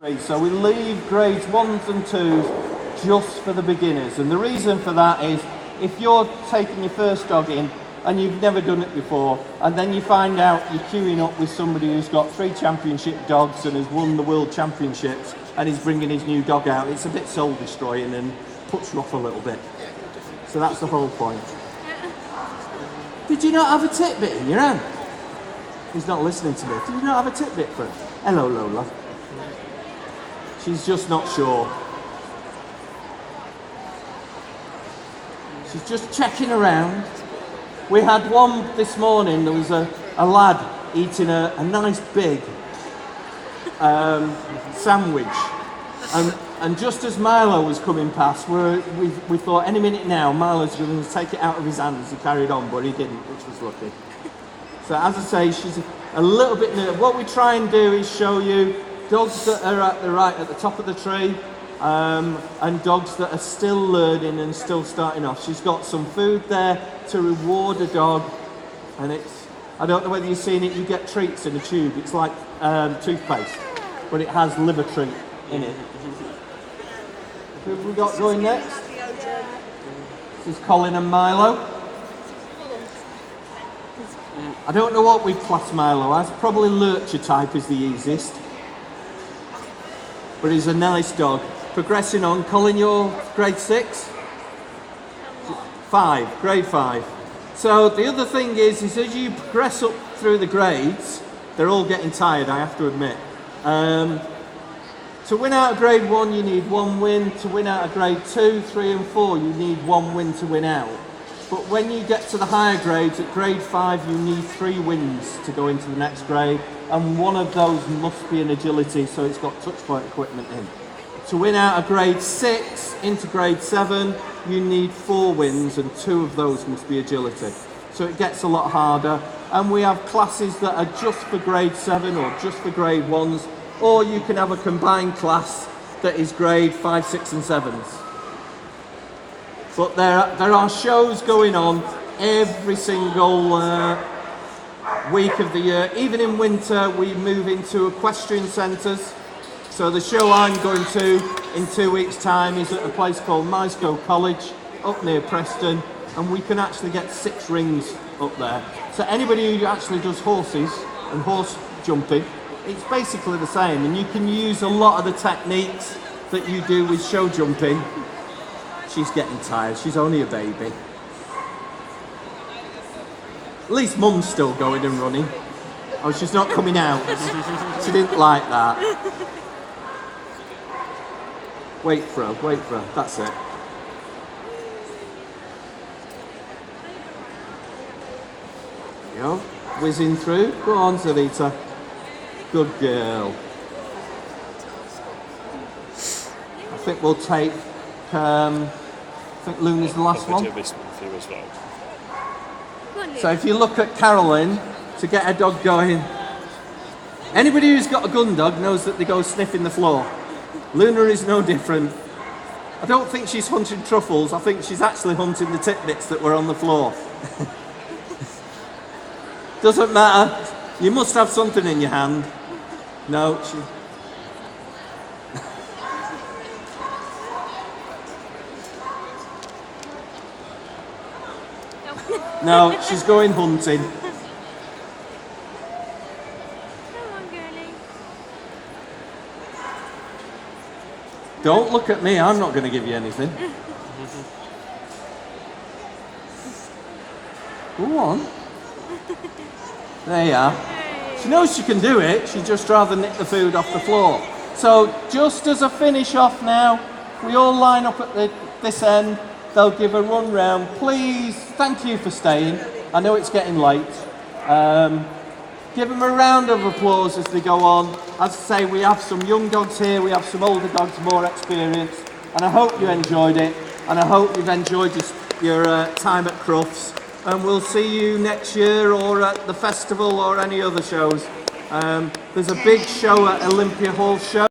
So we leave grades 1s and 2s just for the beginners, and the reason for that is if you're taking your first dog in and you've never done it before, and then you find out you're queuing up with somebody who's got 3 championship dogs and has won the world championships and he's bringing his new dog out, it's a bit soul destroying and puts you off a little bit. So that's the whole point. Did you not have a tidbit in your hand? He's not listening to me. Did you not have a tidbit for him? Hello, Lola. She's just not sure. She's just checking around. We had one this morning, there was a lad eating a nice big sandwich. And just as Milo was coming past, we thought any minute now Milo's going to take it out of his hands. He carried on, but he didn't, which was lucky. So as I say, she's a little bit nervous. What we try and do is show you dogs that are at the top of the tree, and dogs that are still learning and still starting off. She's got some food there to reward a dog, and I don't know whether you've seen it, you get treats in a tube. It's like toothpaste, but it has liver treat in it. Who have we got going next? This is Colin and Milo. I don't know what we'd class Milo as. Probably lurcher type is the easiest. But he's a nice dog. Progressing on. Colin, you're grade 6? 5, grade 5. So the other thing is as you progress up through the grades, they're all getting tired, I have to admit. To win out of grade 1, you need 1 win. To win out of grade 2, 3 and 4, you need 1 win to win out. But when you get to the higher grades, at grade 5, you need 3 wins to go into the next grade. And one of those must be an agility, so it's got touch point equipment in. To win out of grade 6 into grade 7, you need 4 wins, and 2 of those must be agility. So it gets a lot harder. And we have classes that are just for grade 7 or just for grade 1s, or you can have a combined class that is grade 5, 6 and 7s. But there are shows going on every single week of the year. Even in winter, we move into equestrian centres. So the show I'm going to in 2 weeks' time is at a place called Mysco College up near Preston, and we can actually get 6 rings up there. So anybody who actually does horses and horse jumping, it's basically the same, and you can use a lot of the techniques that you do with show jumping. She's getting tired, she's only a baby. At least Mum's still going and running. Oh, she's not coming out. She didn't like that. Wait for her, that's it. There you go, whizzing through. Go on, Zavita. Good girl. I think we'll take, I think Luna's the last one. So if you look at Carolyn, to get her dog going, anybody who's got a gun dog knows that they go sniffing the floor. Luna is no different. I don't think she's hunting truffles, I think she's actually hunting the tidbits that were on the floor. Doesn't matter, you must have something in your hand. No, she... No, she's going hunting. Come on, girlie. Don't look at me, I'm not going to give you anything. Go on. There you are. She knows she can do it, she'd just rather nick the food off the floor. So just as a finish off now, we all line up at this end. They'll give a run round. Please, thank you for staying. I know it's getting late. Give them a round of applause as they go on. As I say, we have some young dogs here, we have some older dogs, more experienced. And I hope you enjoyed it. And I hope you've enjoyed your time at Crufts. And we'll see you next year or at the festival or any other shows. There's a big show at Olympia Hall show.